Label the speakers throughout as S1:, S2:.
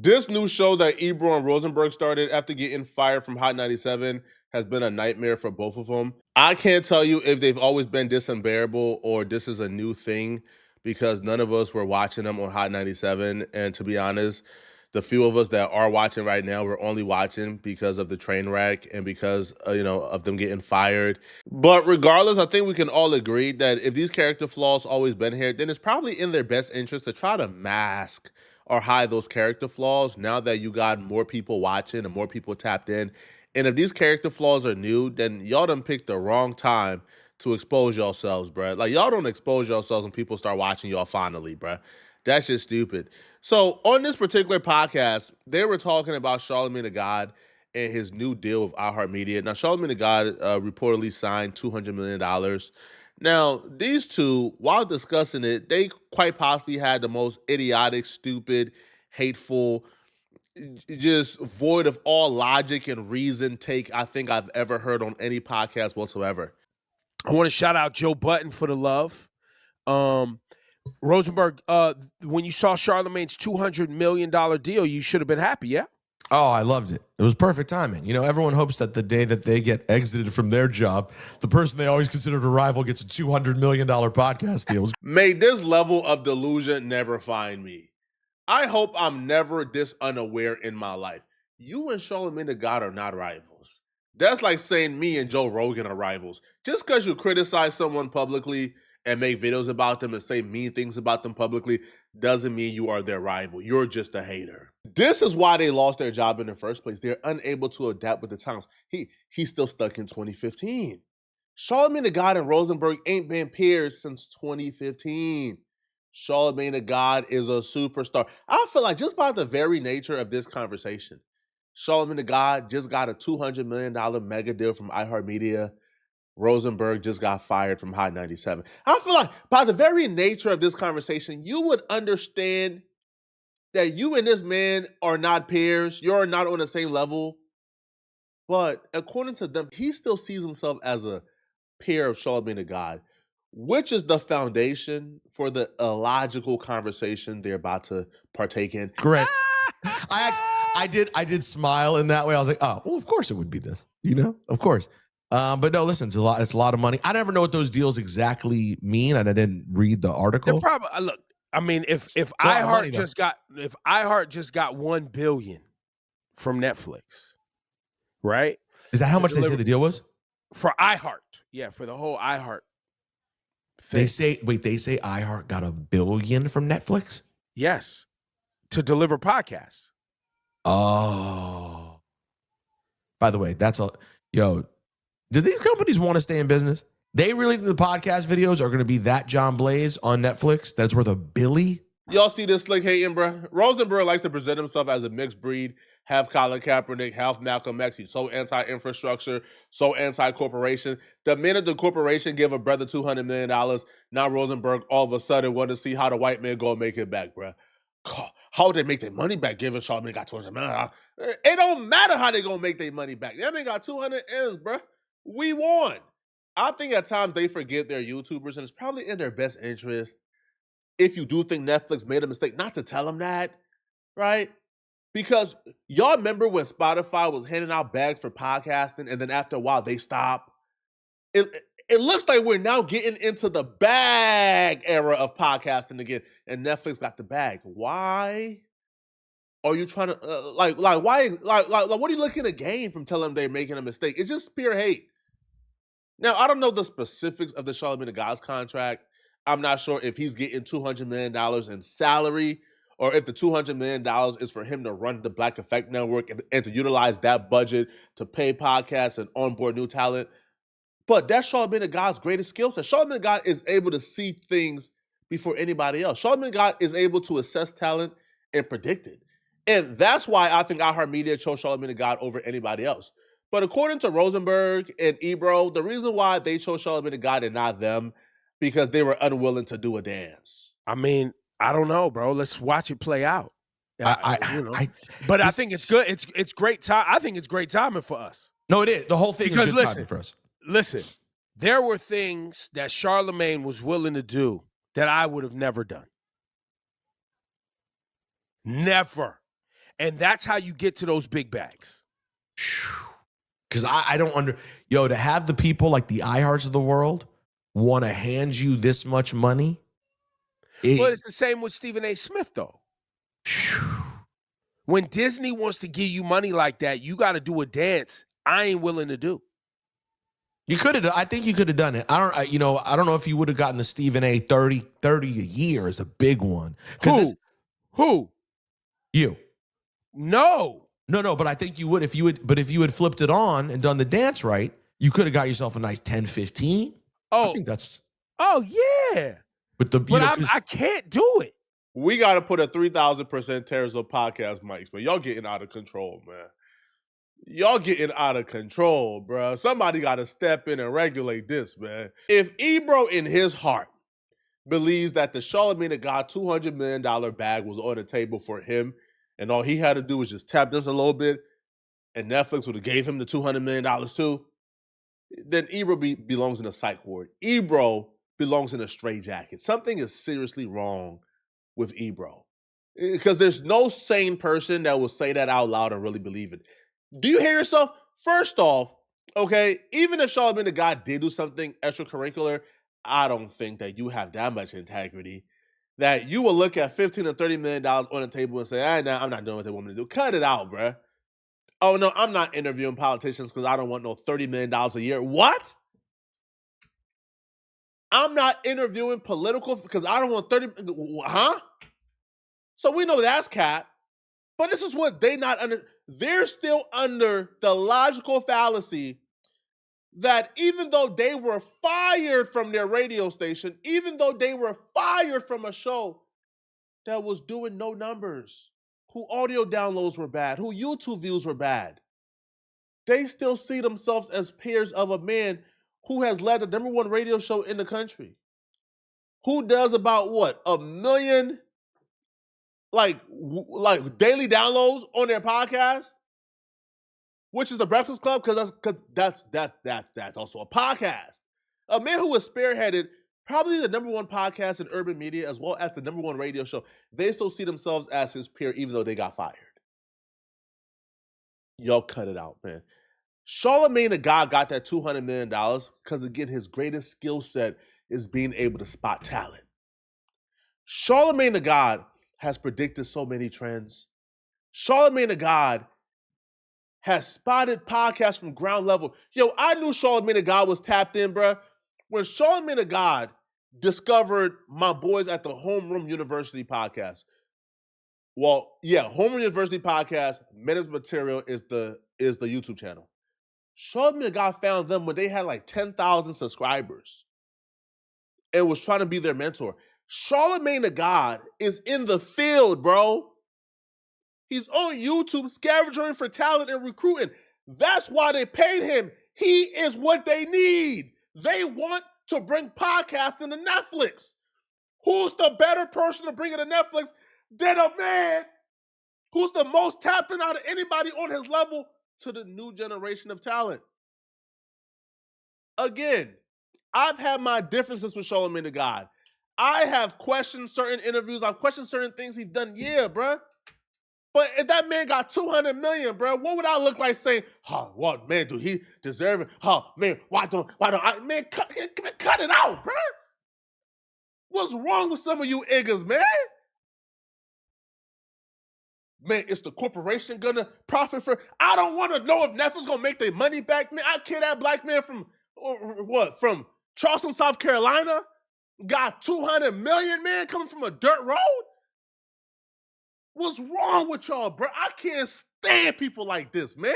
S1: This new show that Ebro and Rosenberg started after getting fired from Hot 97 has been a nightmare for both of them. I can't tell you if they've always been this unbearable or this is a new thing because none of us were watching them on Hot 97. And to be honest, the few of us that are watching right now, we're only watching because of the train wreck and because, of them getting fired. But regardless, I think we can all agree that if these character flaws always been here, then it's probably in their best interest to try to mask or hide those character flaws now that you got more people watching and more people tapped in. And if these character flaws are new, then y'all done picked the wrong time to expose yourselves, bruh. Like, y'all don't expose yourselves when people start watching y'all finally, bruh. That's just stupid. So, on this particular podcast, they were talking about Charlamagne the God and his new deal with iHeartMedia. Now, Charlamagne the God reportedly signed $200 million. Now, these two, while discussing it, they quite possibly had the most idiotic, stupid, hateful, just void of all logic and reason take I think I've ever heard on any podcast whatsoever.
S2: I want to shout out Joe Button for the love. Rosenberg, when you saw Charlamagne's $200 million deal, you should have been happy, yeah?
S3: Oh, I loved it. It was perfect timing. You know, everyone hopes that the day that they get exited from their job, the person they always considered a rival gets a $200 million podcast deal.
S1: May this level of delusion never find me. I hope I'm never this unaware in my life. You and Charlamagne the God are not rivals. That's like saying me and Joe Rogan are rivals. Just because you criticize someone publicly and make videos about them and say mean things about them publicly doesn't mean you are their rival. You're just a hater. This is why they lost their job in the first place. They're unable to adapt with the times. He's still stuck in 2015. Charlamagne the God and Rosenberg ain't been peers since 2015. Charlamagne the God is a superstar. I feel like just by the very nature of this conversation, Charlamagne the God just got a $200 million mega deal from iHeartMedia. Rosenberg just got fired from Hot 97. I feel like by the very nature of this conversation, you would understand that you and this man are not peers. You're not on the same level. But according to them, he still sees himself as a peer of Charlamagne the God, which is the foundation for the illogical conversation they're about to partake in.
S3: Correct. I did smile in that way. I was like, oh, well, of course it would be this, of course. But no, listen, it's a lot of money. I never know what those deals exactly mean, and I didn't read the article.
S2: They're probably look. I mean, if iHeart just got $1 billion from Netflix, right?
S3: Is that how much they say the deal was
S2: for iHeart? Yeah, for the whole iHeart thing.
S3: They say iHeart got $1 billion from Netflix.
S2: Yes, to deliver podcasts.
S3: Oh, by the way, do these companies want to stay in business? They really think the podcast videos are going to be that John Blaze on Netflix that's worth $1 billion?
S1: Y'all see this slick hating, bro? Rosenberg likes to present himself as a mixed breed, half Colin Kaepernick, half Malcolm X. He's so anti-infrastructure, so anti-corporation. The minute the corporation give a brother $200 million, now Rosenberg all of a sudden want to see how the white man go make it back, bro. How would they make their money back given Charlamagne got $200 million? It don't matter how they gonna make their money back. That man got 200 M's, bro. We won. I think at times they forget they're YouTubers, and it's probably in their best interest, if you do think Netflix made a mistake, not to tell them that, right? Because y'all remember when Spotify was handing out bags for podcasting, and then after a while they stopped? It looks like we're now getting into the bag era of podcasting again, and Netflix got the bag. Why are you trying to why what are you looking to gain from telling them they're making a mistake? It's just pure hate. Now, I don't know the specifics of the Charlamagne the God's contract. I'm not sure if he's getting $200 million in salary or if the $200 million is for him to run the Black Effect Network and to utilize that budget to pay podcasts and onboard new talent. But that's Charlamagne the God's greatest skill set. Charlamagne the God is able to see things before anybody else. Charlamagne the God is able to assess talent and predict it. And that's why I think iHeartMedia chose Charlamagne the God over anybody else. But according to Rosenberg and Ebro, the reason why they chose Charlamagne the God and not them, because they were unwilling to do a dance.
S2: I mean, I don't know, bro. Let's watch it play out. I think it's good. It's great time. I think it's great timing for us.
S3: No, it is. The whole thing is good timing for us.
S2: Listen, there were things that Charlamagne was willing to do that I would have never done. Never. And that's how you get to those big bags.
S3: Because I don't to have the people like the iHearts of the world want to hand you this much money.
S2: But it's the same with Stephen A. Smith, though. When Disney wants to give you money like that, you got to do a dance I ain't willing to do.
S3: You could have. I think you could have done it. I don't know if you would have gotten the Stephen A. 30 a year is a big one.
S2: Who?
S3: You.
S2: No.
S3: But I think you would if you had flipped it on and done the dance right, you could have got yourself a nice 10, 15. I think that's.
S2: Oh yeah.
S3: But
S2: I can't do it.
S1: We got to put a 3,000% tariffs on podcast mics, but y'all getting out of control, man. Y'all getting out of control, bro. Somebody got to step in and regulate this, man. If Ebro in his heart believes that the Charlamagne the God $200 million bag was on the table for him, and all he had to do was just tap this a little bit, and Netflix would have gave him the $200 million too, then Ebro belongs in a psych ward. Ebro belongs in a straitjacket. Something is seriously wrong with Ebro. Because there's no sane person that will say that out loud and really believe it. Do you hear yourself? First off, okay, even if Charlamagne the God did do something extracurricular, I don't think that you have that much integrity that you will look at $15 or $30 million on the table and say, I'm not doing what they want me to do. Cut it out, bruh. Oh, no, I'm not interviewing politicians because I don't want no $30 million a year. What? I'm not interviewing political because I don't want 30, huh? So we know that's cap. But this is what they're still under the logical fallacy that even though they were fired from their radio station, even though they were fired from a show that was doing no numbers, who audio downloads were bad, who YouTube views were bad, they still see themselves as peers of a man who has led the #1 radio show in the country, who does about what, 1 million like daily downloads on their podcast, which is the Breakfast Club, because that's also a podcast. A man who was spearheaded probably the #1 podcast in urban media as well as the #1 radio show. They still see themselves as his peer, even though they got fired. Y'all cut it out, man. Charlamagne the God got that $200 million because, again, his greatest skill set is being able to spot talent. Charlamagne the God has predicted so many trends. Charlamagne the God has spotted podcasts from ground level. Yo, I knew Charlamagne the God was tapped in, bruh. When Charlamagne the God discovered my boys at the Homeroom University podcast. Well, yeah, Homeroom University podcast, Menace Material is the YouTube channel. Charlamagne the God found them when they had like 10,000 subscribers and was trying to be their mentor. Charlamagne the God is in the field, bro. He's on YouTube scavenging for talent and recruiting. That's why they paid him. He is what they need. They want to bring podcasting to Netflix. Who's the better person to bring it to Netflix than a man who's the most tapped in out of anybody on his level to the new generation of talent? Again, I've had my differences with Charlamagne the God. I have questioned certain interviews. I've questioned certain things he's done. Yeah, bruh. But if that man got $200 million, bro, what would I look like saying, oh, what, man, do he deserve it? Oh, man, why don't I, man, cut it out, bro. What's wrong with some of you niggas, man? Man, is the corporation gonna profit for? I don't want to know if Netflix gonna make their money back, man. I care that black man from Charleston, South Carolina, got $200 million, man, coming from a dirt road. What's wrong with y'all, bro? I can't stand people like this, man.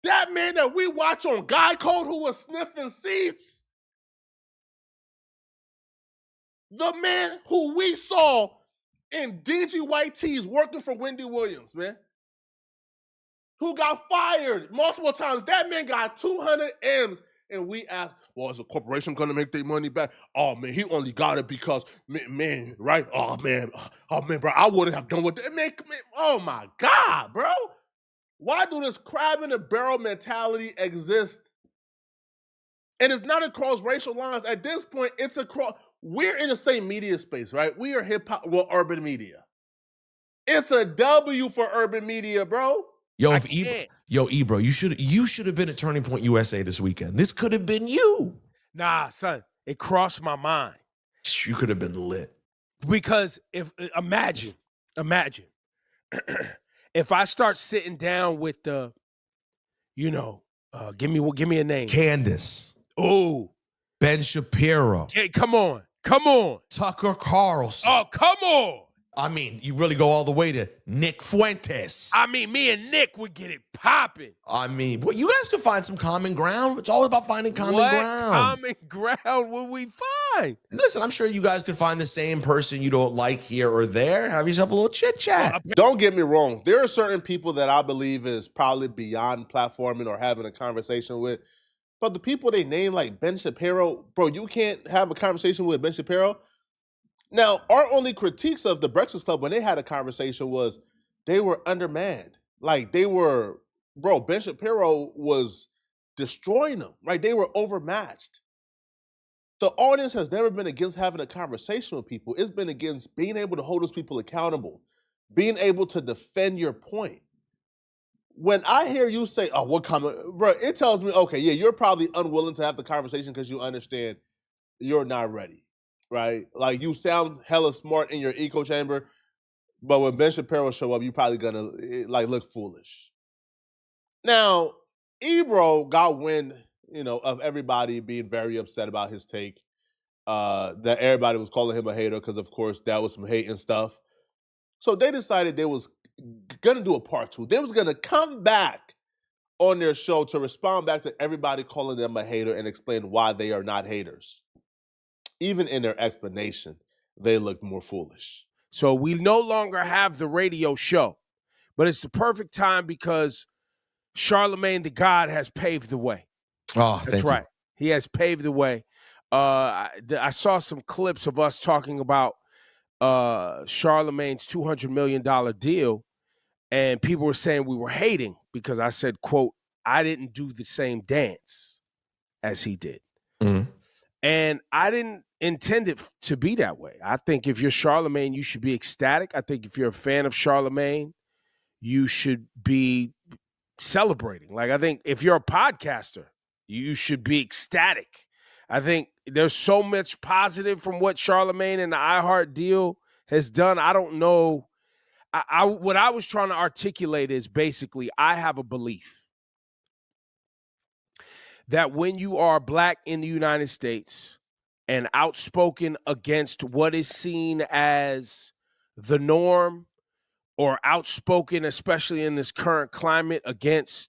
S1: That man that we watch on Guy Code who was sniffing seats. The man who we saw in dingy white tees working for Wendy Williams, man. Who got fired multiple times. That man got 200 M's. And we asked, well, is the corporation going to make their money back? Oh, man, he only got it because, man, right? Oh, man, bro, I wouldn't have done what that. Man, oh, my God, bro. Why do this crab in the barrel mentality exist? And it's not across racial lines. At this point, it's across. We're in the same media space, right? We are hip-hop, well, urban media. It's a W for urban media, bro.
S3: Yo, Ebro, you should have been at Turning Point USA this weekend. This could have been you.
S2: Nah, son, it crossed my mind.
S3: You could have been lit.
S2: Because imagine, if I start sitting down with the, give me a name.
S3: Candace.
S2: Oh.
S3: Ben Shapiro.
S2: Hey, come on.
S3: Tucker Carlson.
S2: Oh, come on.
S3: I mean, you really go all the way to Nick Fuentes.
S2: I mean, me and Nick would get it popping.
S3: I mean, well, you guys could find some common ground. It's all about finding common ground.
S2: Common ground would we find?
S3: Listen, I'm sure you guys could find the same person you don't like here or there. Have yourself a little chit chat.
S1: Don't get me wrong. There are certain people that I believe is probably beyond platforming or having a conversation with. But the people they name like Ben Shapiro, bro, you can't have a conversation with Ben Shapiro. Now, our only critiques of the Breakfast Club when they had a conversation was they were undermanned. Like Ben Shapiro was destroying them, right? They were overmatched. The audience has never been against having a conversation with people. It's been against being able to hold those people accountable, being able to defend your point. When I hear you say, oh, what comment, bro, it tells me, okay, yeah, you're probably unwilling to have the conversation because you understand you're not ready. Right? Like you sound hella smart in your echo chamber, but when Ben Shapiro show up, you probably gonna look foolish. Now, Ebro got wind, of everybody being very upset about his take. That everybody was calling him a hater because, of course, that was some hate and stuff. So they decided they was gonna do a part 2. They was gonna come back on their show to respond back to everybody calling them a hater and explain why they are not haters. Even in their explanation, they looked more foolish.
S2: So we no longer have the radio show, but it's the perfect time because Charlamagne the God has paved the way.
S3: Oh,
S2: that's right. He has paved the way. I saw some clips of us talking about Charlamagne's $200 million deal, and people were saying we were hating because I said, quote, I didn't do the same dance as he did.
S3: Mm-hmm.
S2: And I didn't intend it to be that way. I think if you're Charlamagne, you should be ecstatic. I think if you're a fan of Charlamagne, you should be celebrating. Like, I think if you're a podcaster, you should be ecstatic. I think there's so much positive from what Charlamagne and the iHeart deal has done. I don't know. What I was trying to articulate is basically I have a belief that when you are Black in the United States and outspoken against what is seen as the norm, or outspoken, especially in this current climate, against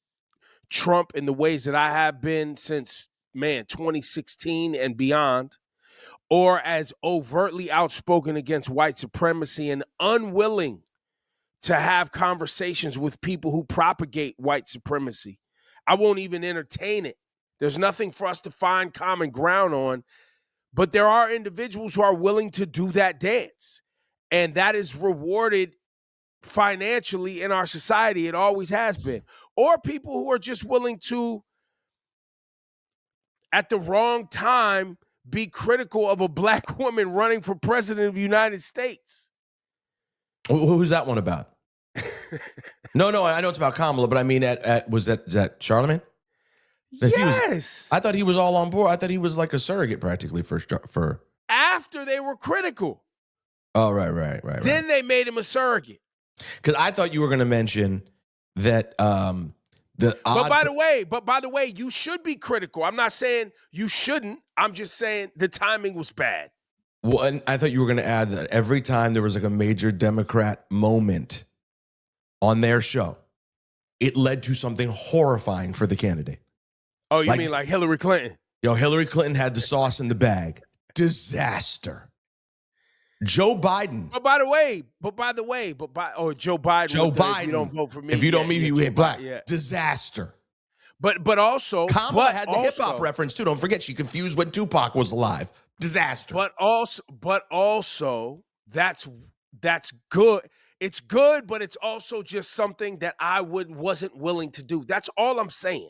S2: Trump in the ways that I have been since, 2016 and beyond, or as overtly outspoken against white supremacy and unwilling to have conversations with people who propagate white supremacy, I won't even entertain it. There's nothing for us to find common ground on, but there are individuals who are willing to do that dance, and that is rewarded financially in our society. It always has been. Or people who are just willing to, at the wrong time, be critical of a Black woman running for president of the United States.
S3: Who's that one about? No, I know it's about Kamala, but I mean, is that Charlamagne?
S2: Yes.
S3: I thought he was all on board. I thought he was like a surrogate practically for. After
S2: they were critical.
S3: Oh, right.
S2: Then they made him a surrogate.
S3: Because I thought you were going to mention that But by
S2: the way, you should be critical. I'm not saying you shouldn't. I'm just saying the timing was bad.
S3: Well, and I thought you were going to add that every time there was like a major Democrat moment on their show, it led to something horrifying for the candidate.
S2: Oh, you mean like Hillary Clinton?
S3: Yo, Hillary Clinton had the sauce in the bag. Disaster. Joe Biden.
S2: But by the way, Joe Biden.
S3: Joe Biden.
S2: If you don't vote for me.
S3: If you don't meet me, you hit black.
S2: Yeah.
S3: Disaster.
S2: But also.
S3: Kamala had the hip hop reference too. Don't forget, she confused when Tupac was alive. Disaster.
S2: But also, that's good. It's good, but it's also just something that I wasn't willing to do. That's all I'm saying.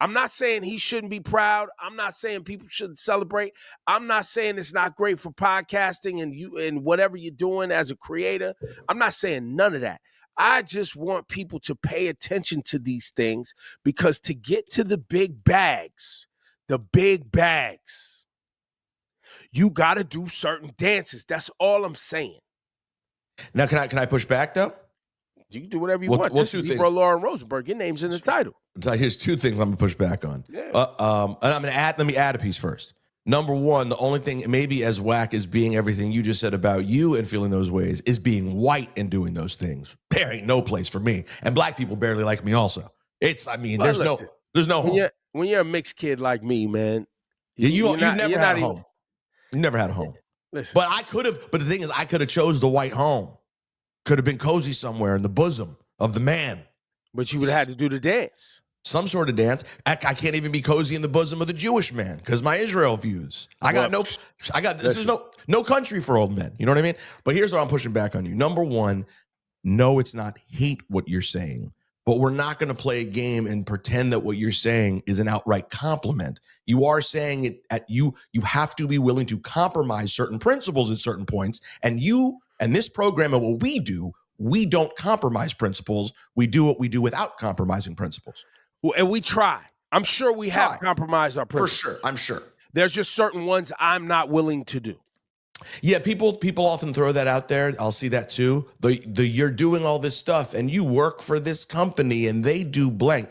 S2: I'm not saying he shouldn't be proud. I'm not saying people shouldn't celebrate. I'm not saying it's not great for podcasting and whatever you're doing as a creator. I'm not saying none of that. I just want people to pay attention to these things, because to get to the big bags, you got to do certain dances. That's all I'm saying.
S3: Now, can I push back though?
S2: You can do whatever you want. This is Ebro Lauren Rosenberg. Your name's in the title.
S3: So here's two things I'm gonna push back on.
S2: Yeah.
S3: And I'm gonna add. Let me add a piece first. Number one, the only thing maybe as whack as being everything you just said about you and feeling those ways is being white and doing those things. There ain't no place for me, and black people barely like me. Also, there's no home.
S2: When you're a mixed kid like me, man,
S3: you've never had a home. You never had a home.
S2: Listen.
S3: But I could have. But the thing is, I could have chose the white home. Could have been cozy somewhere in the bosom of the man. But
S2: you would have had to do the dance.
S3: Some sort of dance. I can't even be cozy in the bosom of the Jewish man because my Israel views. There's no country for old men. You know what I mean? But here's what I'm pushing back on you. Number one, no, it's not hate what you're saying, but we're not going to play a game and pretend that what you're saying is an outright compliment. You are saying it you have to be willing to compromise certain principles at certain points. And this program and what we do, we don't compromise principles. We do what we do without compromising principles.
S2: Well, and we try. I'm sure we have compromised our principles.
S3: For sure, I'm sure.
S2: There's just certain ones I'm not willing to do.
S3: Yeah, people often throw that out there. I'll see that too. You're doing all this stuff and you work for this company and they do blank.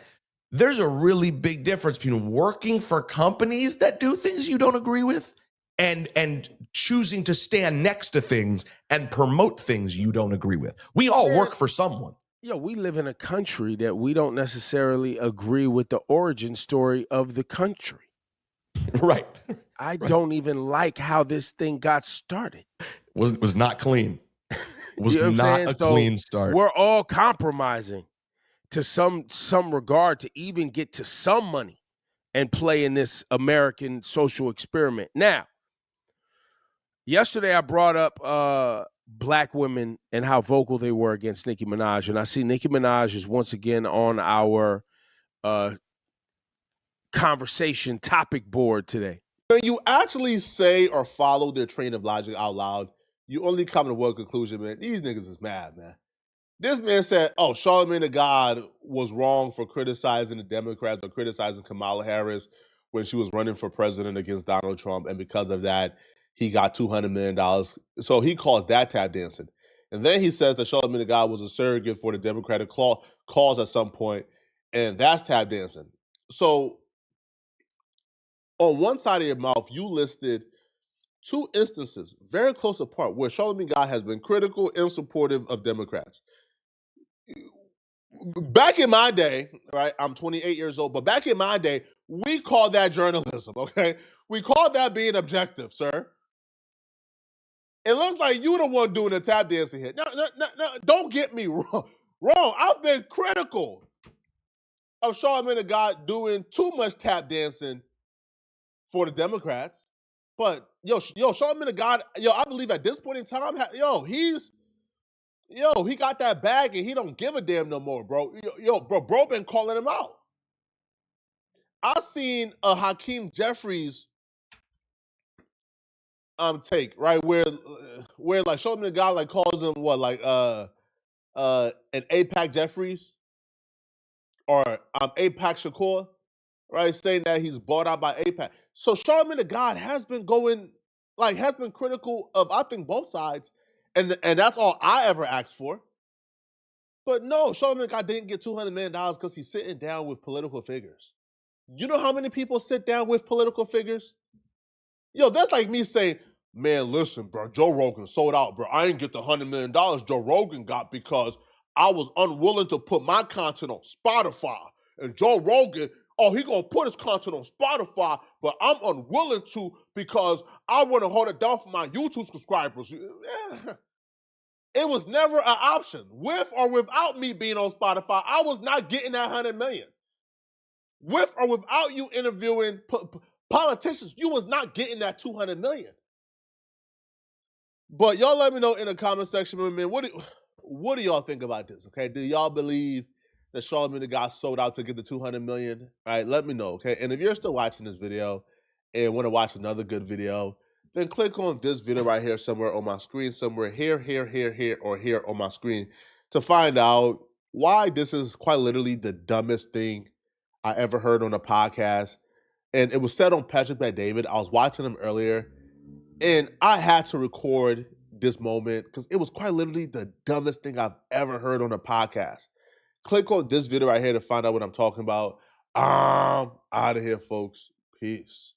S3: There's a really big difference between working for companies that do things you don't agree with and choosing to stand next to things and promote things you don't agree with. We all work for someone.
S2: Yeah, we live in a country that we don't necessarily agree with the origin story of the country.
S3: Right.
S2: I don't even like how this thing got started.
S3: Was not clean. Was
S2: you know
S3: not a clean start.
S2: We're all compromising to some regard to even get to some money and play in this American social experiment. Now, yesterday I brought up black women and how vocal they were against Nicki Minaj, and I see Nicki Minaj is once again on our conversation topic board today.
S1: When you actually say or follow their train of logic out loud, you only come to one conclusion, man. These niggas is mad, man. This man said, Charlamagne the God was wrong for criticizing the Democrats or criticizing Kamala Harris when she was running for president against Donald Trump. And because of that, he got $200 million. So he calls that tap dancing. And then he says that Charlamagne the God was a surrogate for the Democratic cause at some point, and that's tap dancing. So on one side of your mouth, you listed two instances very close apart where Charlamagne God has been critical and supportive of Democrats. Back in my day, right, I'm 28 years old, but back in my day, we called that journalism, okay? We called that being objective, sir. It looks like you the one doing the tap dancing here. No, don't get me wrong. I've been critical of Charlamagne the God doing too much tap dancing for the Democrats. But, Charlamagne the God, I believe at this point in time, he got that bag and he don't give a damn no more, bro. Bro been calling him out. I seen a Hakeem Jeffries take, right, where like Charlamagne the God like calls him an APAC Jeffries or APAC Shakur, right, saying that he's bought out by APAC. So Charlamagne the God has been critical of, I think, both sides. And that's all I ever asked for. But no, Charlamagne the God didn't get $200 million because he's sitting down with political figures. You know how many people sit down with political figures? That's like me saying, man, listen, bro, Joe Rogan sold out, bro. I didn't get the $100 million Joe Rogan got because I was unwilling to put my content on Spotify. And Joe Rogan, he gonna put his content on Spotify, but I'm unwilling to because I want to hold it down for my YouTube subscribers. Yeah. It was never an option. With or without me being on Spotify, I was not getting that $100 million. With or without you interviewing politicians, you was not getting that $200 million. But y'all let me know in the comment section, man, what do y'all think about this, okay? Do y'all believe that Charlamagne got sold out to get the 200 million? All right, let me know, okay? And if you're still watching this video and want to watch another good video, then click on this video right here somewhere on my screen, somewhere here, or here on my screen to find out why this is quite literally the dumbest thing I ever heard on a podcast. And it was said on Patrick Bet-David. I was watching him earlier, and I had to record this moment because it was quite literally the dumbest thing I've ever heard on a podcast. Click on this video right here to find out what I'm talking about. I'm out of here, folks. Peace.